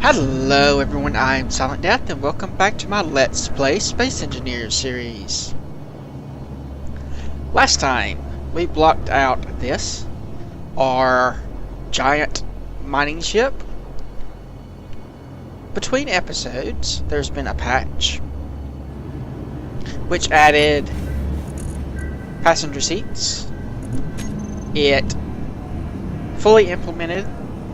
Hello everyone, I'm Silent Death and welcome back to my Let's Play Space Engineers series. Last time, we blocked out this, our giant mining ship. Between episodes, there's been a patch which added passenger seats. It fully implemented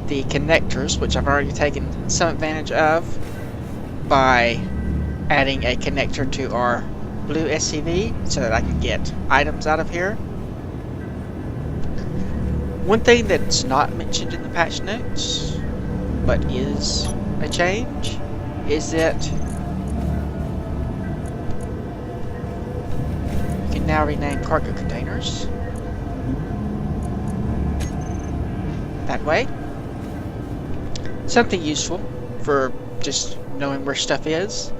the connectors, which I've already taken some advantage of by adding a connector to our blue SCV so that I can get items out of here. One thing that's not mentioned in the patch notes, but is a change, is that you can now rename cargo containers that way. Something useful for just knowing where stuff is.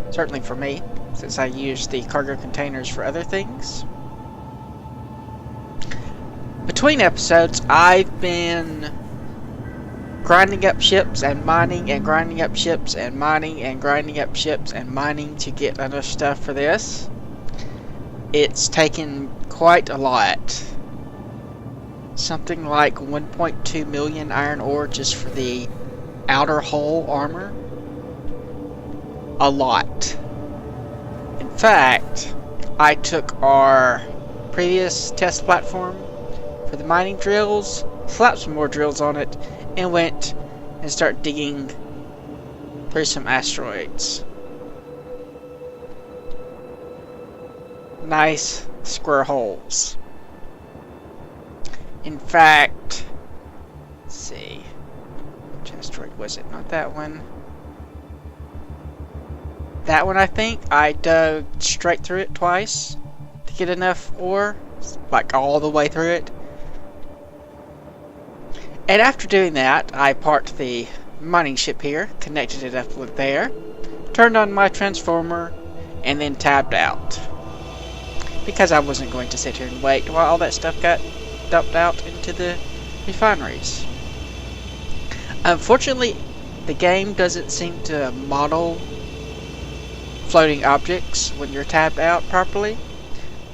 Certainly for me, since I use the cargo containers for other things. Between episodes, I've been grinding up ships and mining and grinding up ships and mining and grinding up ships and mining to get enough stuff for this. It's taken quite a lot. Something like 1.2 million iron ore just for the outer hull armor. A lot. In fact, I took our previous test platform for the mining drills, slapped some more drills on it, and went and started digging through some asteroids. Nice square holes. In fact, let's see. Which asteroid was it? Not that one. That one, I think. I dug straight through it twice to get enough ore, like all the way through it. And after doing that, I parked the mining ship here, connected it up with there, turned on my transformer, and then tabbed out. Because I wasn't going to sit here and wait while all that stuff got dumped out into the refineries. Unfortunately, the game doesn't seem to model floating objects when you're tabbed out properly,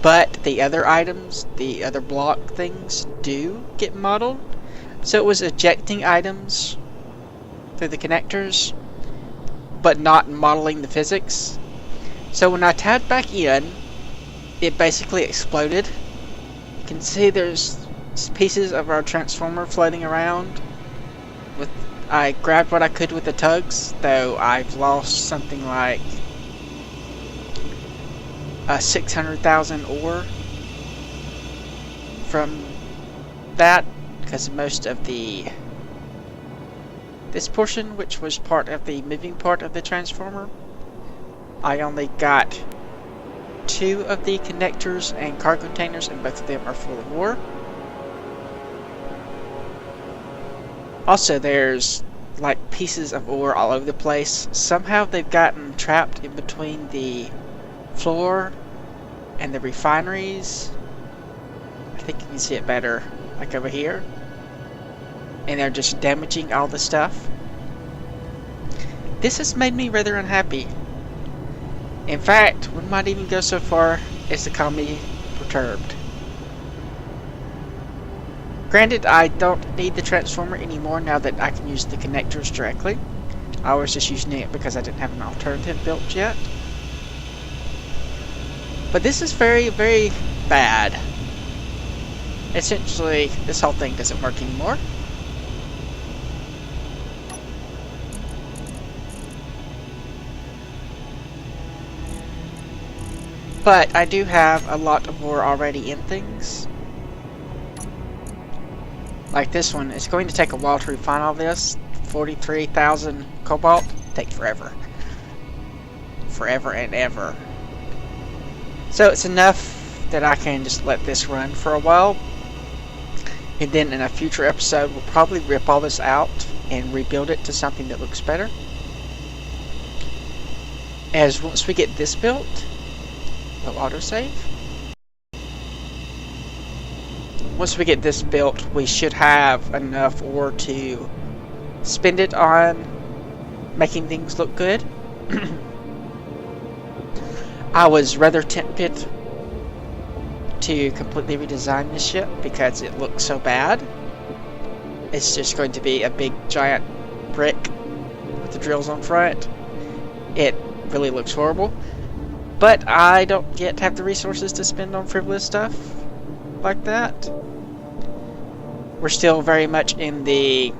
but the other items, the other block things, do get modeled. So it was ejecting items through the connectors, but not modeling the physics. So when I tabbed back in, it basically exploded. You can see there's pieces of our transformer floating around. I grabbed what I could with the tugs, though I've lost something like 600,000 ore from that, because most of this portion, which was part of the moving part of the transformer, I only got 2 of the connectors and cargo containers, and both of them are full of ore. Also, there's like pieces of ore all over the place. Somehow they've gotten trapped in between the floor and the refineries. I think you can see it better, like over here. And they're just damaging all the stuff. This has made me rather unhappy. In fact, one might even go so far as to call me perturbed. Granted, I don't need the transformer anymore now that I can use the connectors directly. I was just using it because I didn't have an alternative built yet. But this is very, very bad. Essentially, this whole thing doesn't work anymore. But I do have a lot of ore already in things. Like this one, it's going to take a while to refine all this. 43,000 cobalt. Take forever. Forever and ever. So it's enough that I can just let this run for a while. And then in a future episode, we'll probably rip all this out and rebuild it to something that looks better. As once we get this built, we'll autosave. Once we get this built, we should have enough ore to spend it on making things look good. I was rather tempted to completely redesign this ship because it looks so bad. It's just going to be a big giant brick with the drills on front. It really looks horrible. But I don't yet have the resources to spend on frivolous stuff like that. We're still very much in the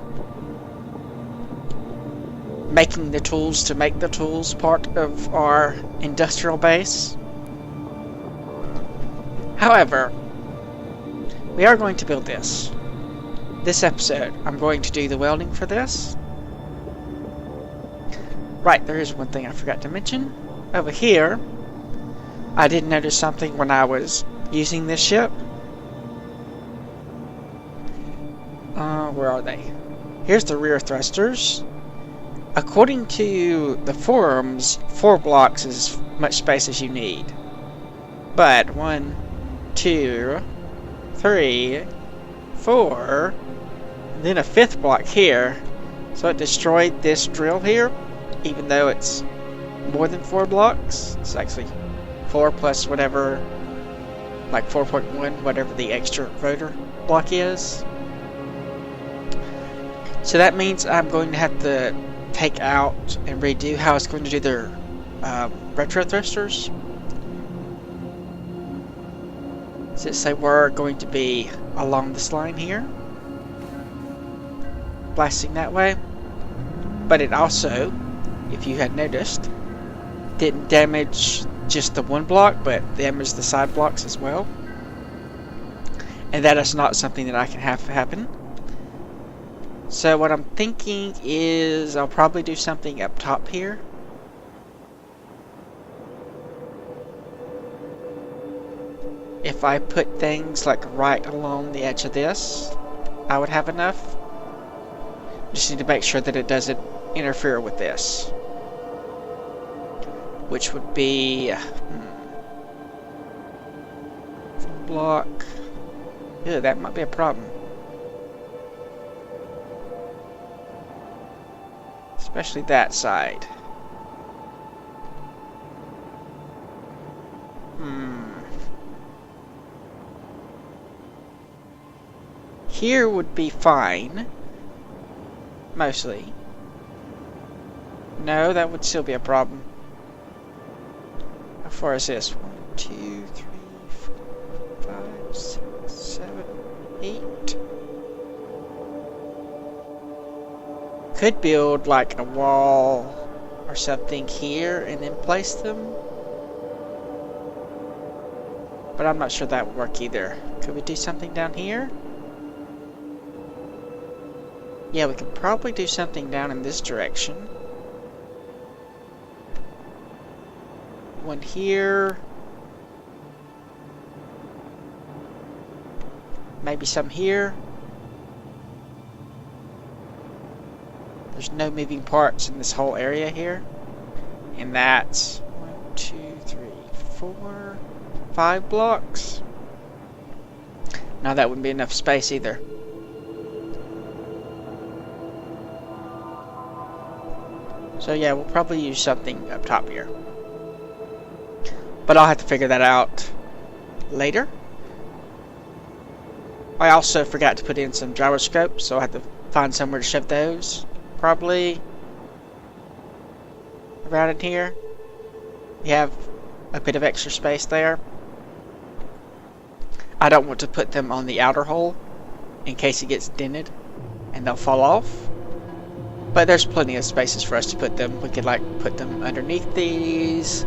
making the tools to make the tools part of our industrial base. However, we are going to build this. This episode, I'm going to do the welding for this. Right, there is one thing I forgot to mention. Over here, I did notice something when I was using this ship. Where are they? Here's the rear thrusters. According to the forums, 4 blocks is as much space as you need. But 1, 2, 3, 4, and then a 5th block here. So it destroyed this drill here, even though it's more than 4 blocks. It's actually 4 plus whatever, like 4.1, whatever the extra rotor block is. So that means I'm going to have to take out and redo how it's going to do their retro thrusters. Since they were going to be along this line here, blasting that way. But it also, if you had noticed, didn't damage just the one block, but damaged the side blocks as well. And that is not something that I can have happen. So what I'm thinking is I'll probably do something up top here. If I put things like right along the edge of this, I would have enough. Just need to make sure that it doesn't interfere with this. Which would be block. Yeah, that might be a problem. Especially that side. Here would be fine. Mostly. No, that would still be a problem. How far is this? 1, 2, 3, 4, 5, 6, 7, 8. Could build like a wall or something here and then place them. But I'm not sure that would work either. Could we do something down here? Yeah, we could probably do something down in this direction. One here. Maybe some here. There's no moving parts in this whole area here. And that's 1, 2, 3, 4, 5 blocks. Now that wouldn't be enough space either. So yeah, we'll probably use something up top here. But I'll have to figure that out later. I also forgot to put in some gyroscopes, so I have to find somewhere to shove those. Probably around in here. We have a bit of extra space there. I don't want to put them on the outer hole in case it gets dented and they'll fall off. But there's plenty of spaces for us to put them. We could like put them underneath these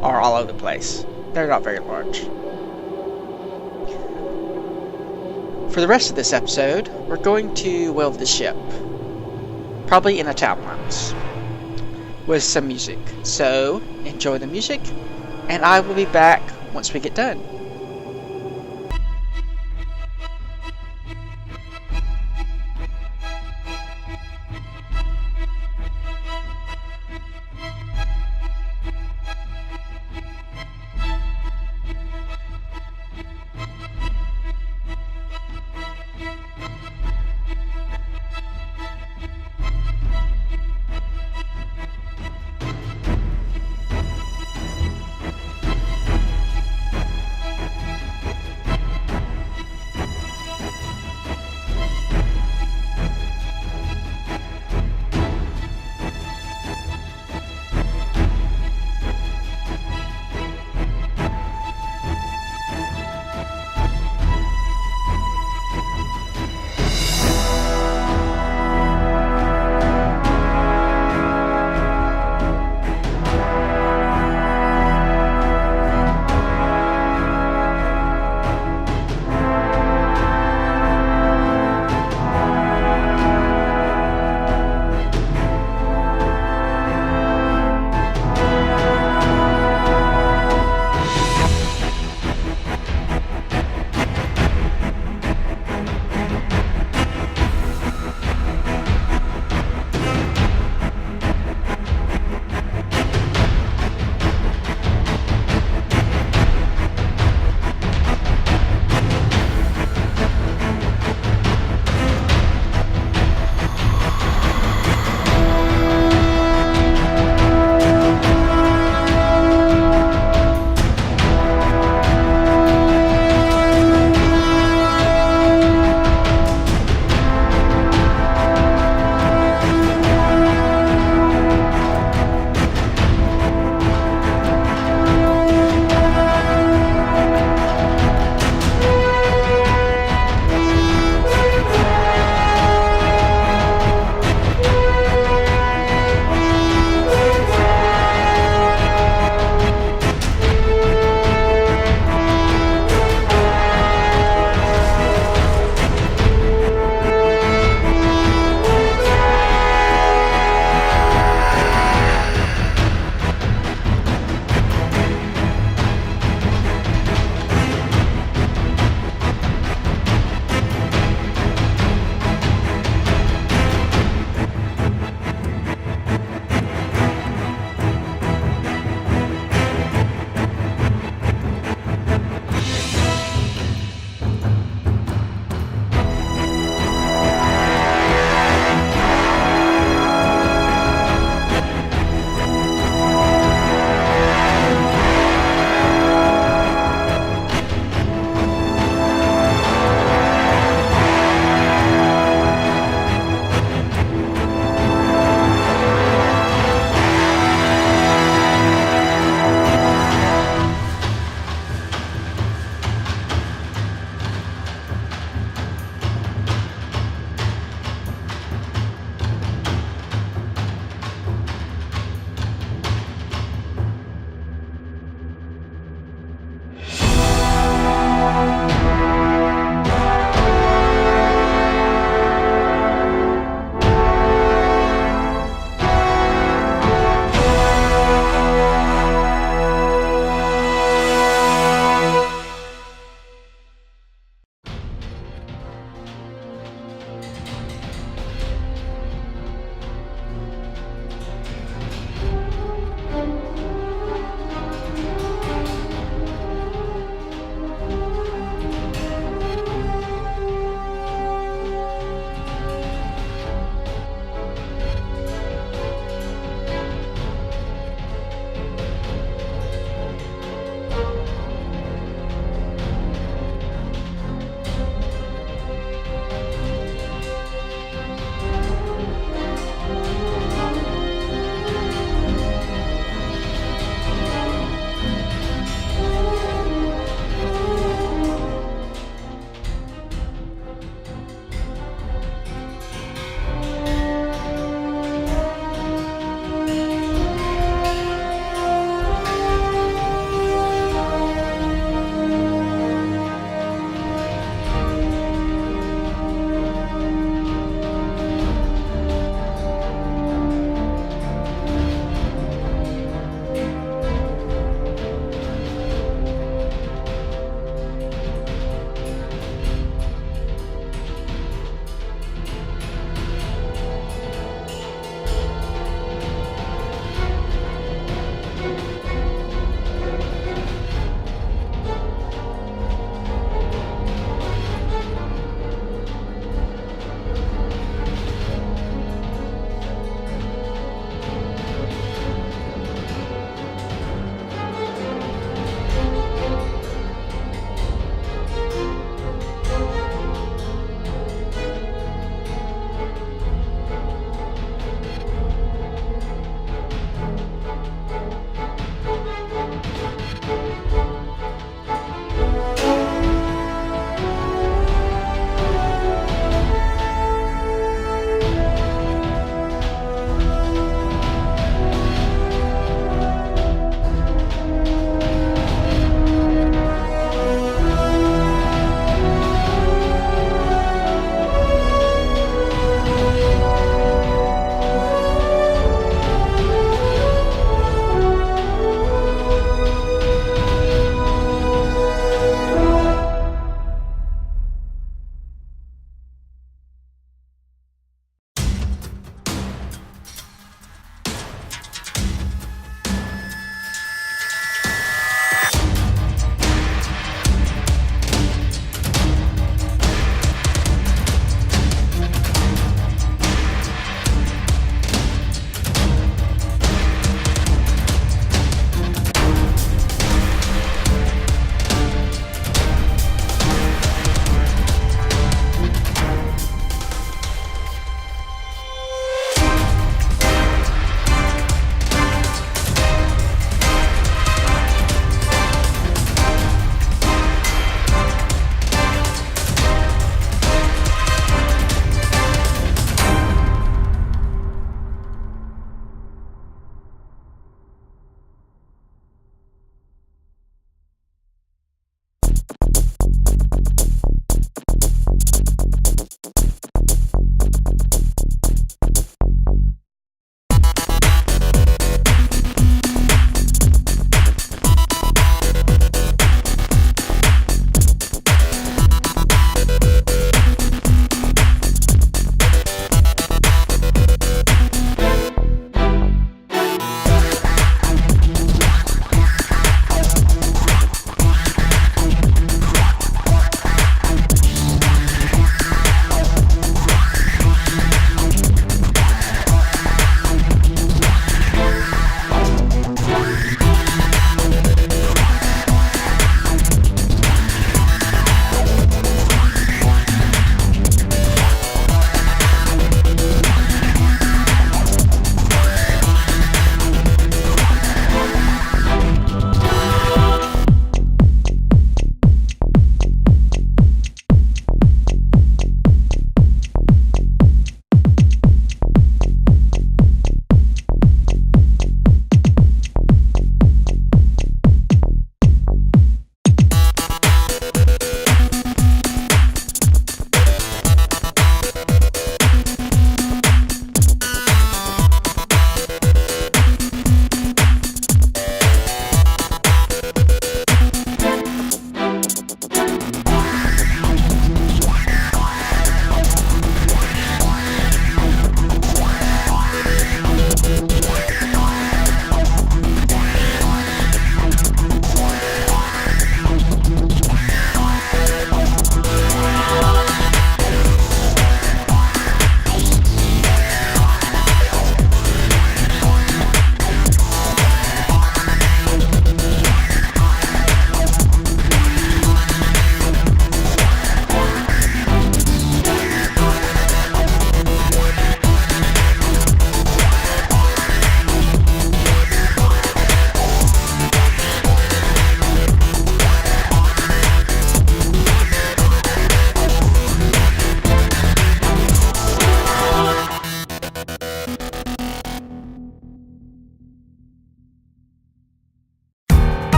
or all over the place. They're not very large. For the rest of this episode, we're going to weld the ship. Probably in a town house with some music. So enjoy the music, and I will be back once we get done.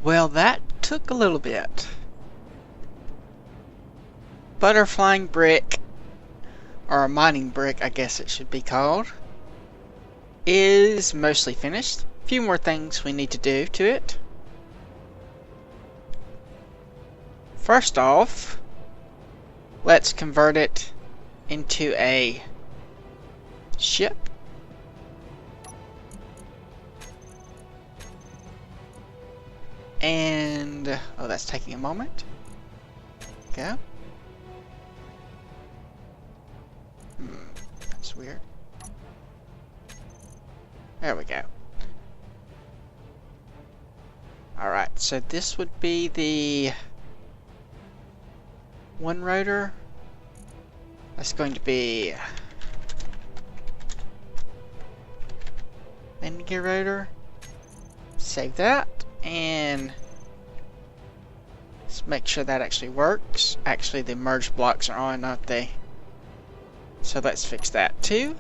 Well, that took a little bit. Butterflying brick, or a mining brick, I guess it should be called, is mostly finished. A few more things we need to do to it. First off, let's convert it into a ship. And, oh, that's taking a moment. Go. That's weird. There we go. Alright, so this would be the one rotor. That's going to be linear rotor. Save that, and let's make sure that actually works. Actually, the merge blocks are on, aren't they? So let's fix that too.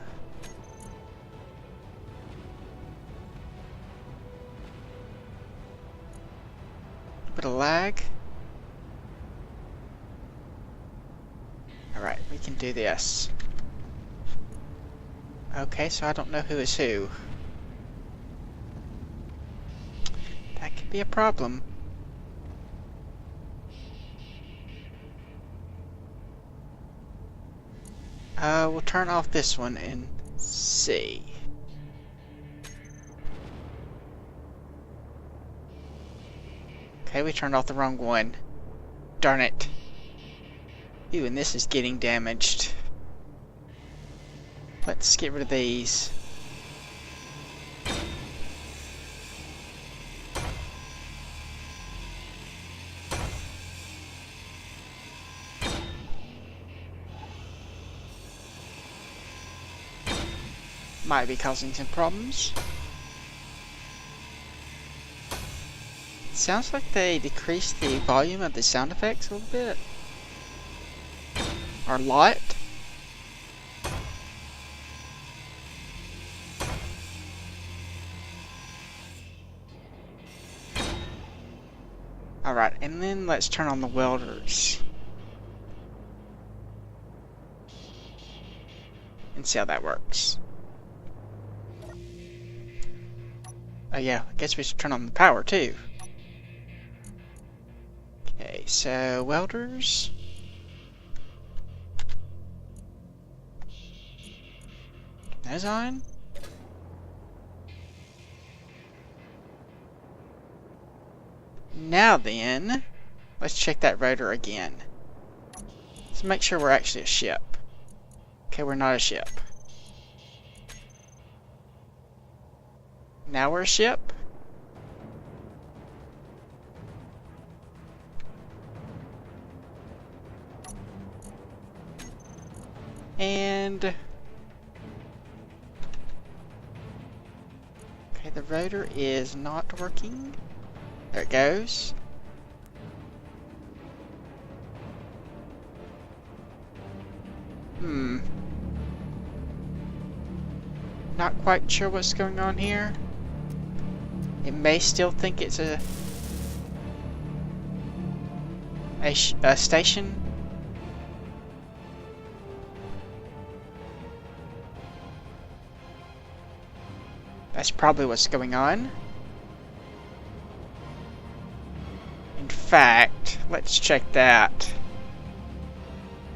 A bit of lag. Alright, we can do this. Okay, so I don't know who is who. That could be a problem. We'll turn off this one and see. Okay, we turned off the wrong one. Darn it. Ooh, and this is getting damaged. Let's get rid of these. Might be causing some problems. Sounds like they decreased the volume of the sound effects a little bit. Or a lot. Alright, and then let's turn on the welders. And see how that works. Oh yeah, I guess we should turn on the power too. Okay, so welders. Those on. Now then, let's check that rotor again. Let's make sure we're actually a ship. Okay, we're not a ship. Now we're a ship. And okay, the rotor is not working. There it goes. Not quite sure what's going on here. It may still think it's a station. That's probably what's going on. In fact, let's check that.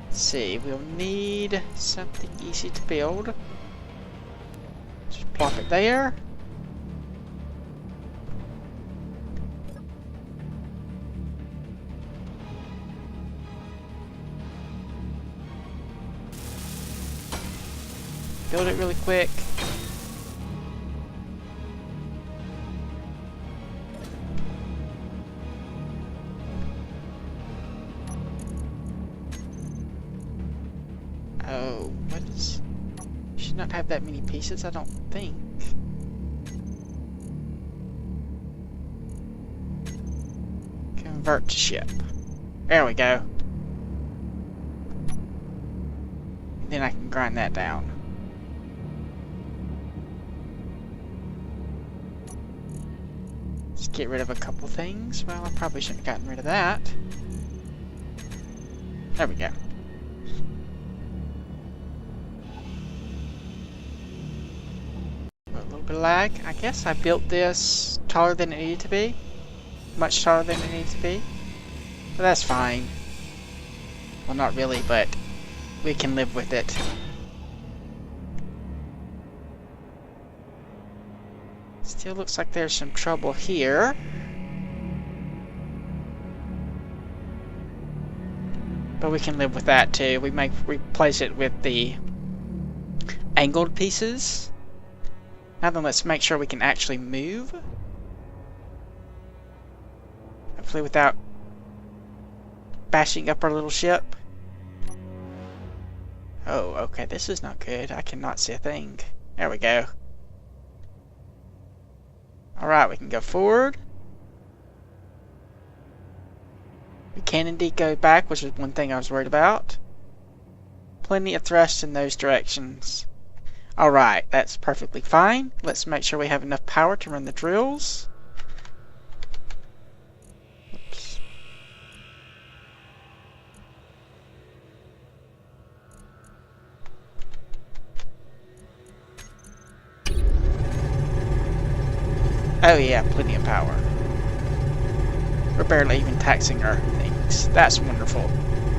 Let's see, we'll need something easy to build. Just plop it there. Build it really quick. Oh, what is... Should not have that many pieces, I don't think. Convert to ship. There we go. And then I can grind that down. to get rid of a couple things. Well, I probably shouldn't have gotten rid of that. There we go. A little bit of lag. I guess I built this taller than it needed to be. Much taller than it needed to be. But that's fine. Well, not really, but we can live with it. Still looks like there's some trouble here. But we can live with that too. We might replace it with the angled pieces. Now then, let's make sure we can actually move. Hopefully without bashing up our little ship. Oh, okay, this is not good. I cannot see a thing. There we go. Alright, we can go forward. We can indeed go back, which is one thing I was worried about. Plenty of thrust in those directions. Alright, that's perfectly fine. Let's make sure we have enough power to run the drills. Oops. Oh yeah, plenty of power. We're barely even taxing our things. That's wonderful.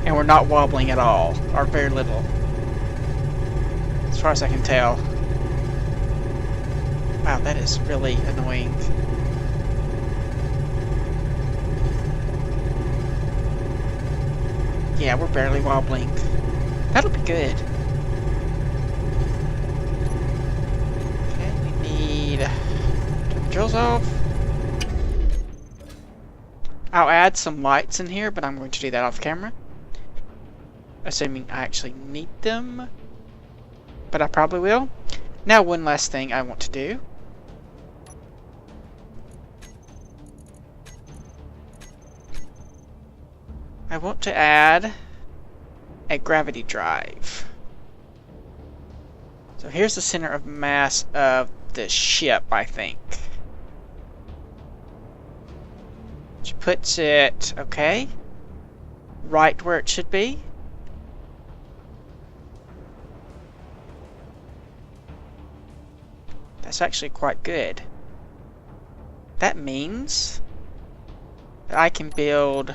And we're not wobbling at all, or very little. As far as I can tell. Wow, that is really annoying. Yeah, we're barely wobbling. That'll be good. Okay, we need... turn the drills off. I'll add some lights in here, but I'm going to do that off camera. Assuming I actually need them. But I probably will. Now, one last thing I want to do. I want to add a gravity drive. So here's the center of mass of the ship, I think. Which puts it, okay, right where it should be. That's actually quite good. That means that I can build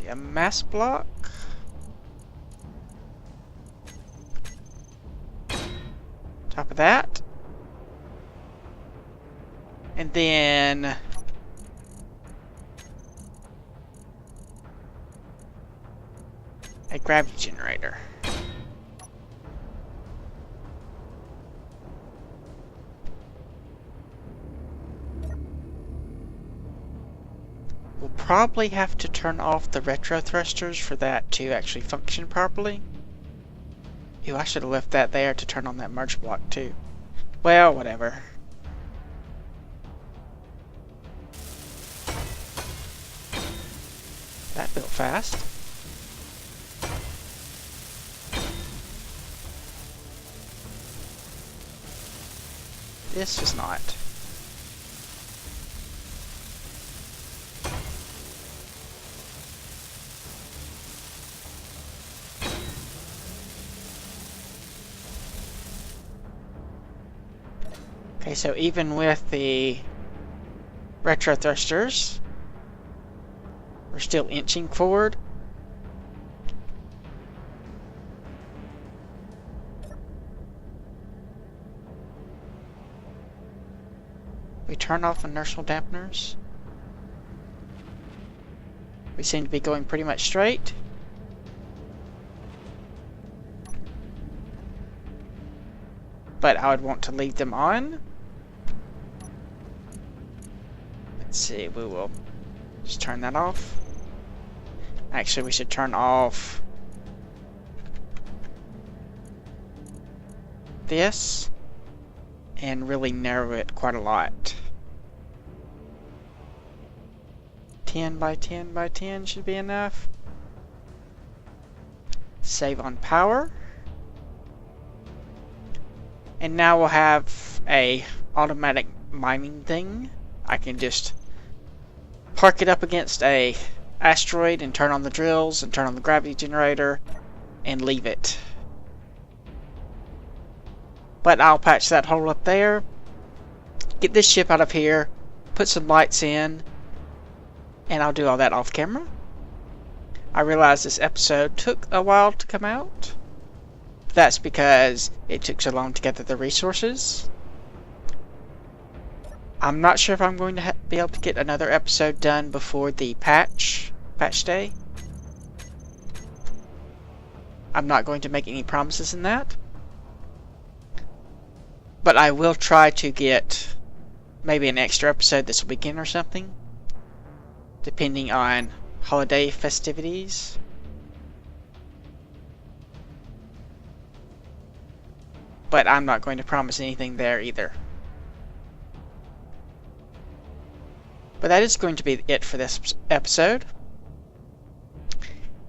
a mass block. Top of that. And then a gravity generator. We'll probably have to turn off the retro thrusters for that to actually function properly. Ew, I should have left that there to turn on that merge block too. Well, whatever. That built fast. This was not. Okay, so even with the retro thrusters, we're still inching forward. We turn off inertial dampeners. We seem to be going pretty much straight. But I would want to leave them on. Let's see, we will just turn that off. Actually, we should turn off this and really narrow it quite a lot. 10 by 10 by 10 should be enough. Save on power. And now we'll have a automatic mining thing. I can just park it up against a asteroid and turn on the drills and turn on the gravity generator and leave it. But I'll patch that hole up there, get this ship out of here, put some lights in, and I'll do all that off camera. I realize this episode took a while to come out. That's because it took so long to gather the resources. I'm not sure if I'm going to be able to get another episode done before the patch day. I'm not going to make any promises in that. But I will try to get maybe an extra episode this weekend or something, depending on holiday festivities. But I'm not going to promise anything there either. But that is going to be it for this episode.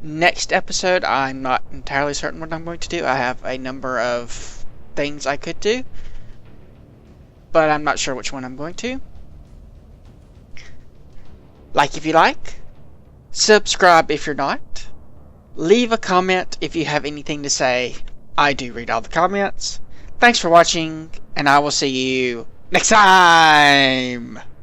Next episode, I'm not entirely certain what I'm going to do. I have a number of things I could do, but I'm not sure which one I'm going to. Like if you like, subscribe if you're not, leave a comment if you have anything to say. I do read all the comments. Thanks for watching, and I will see you next time!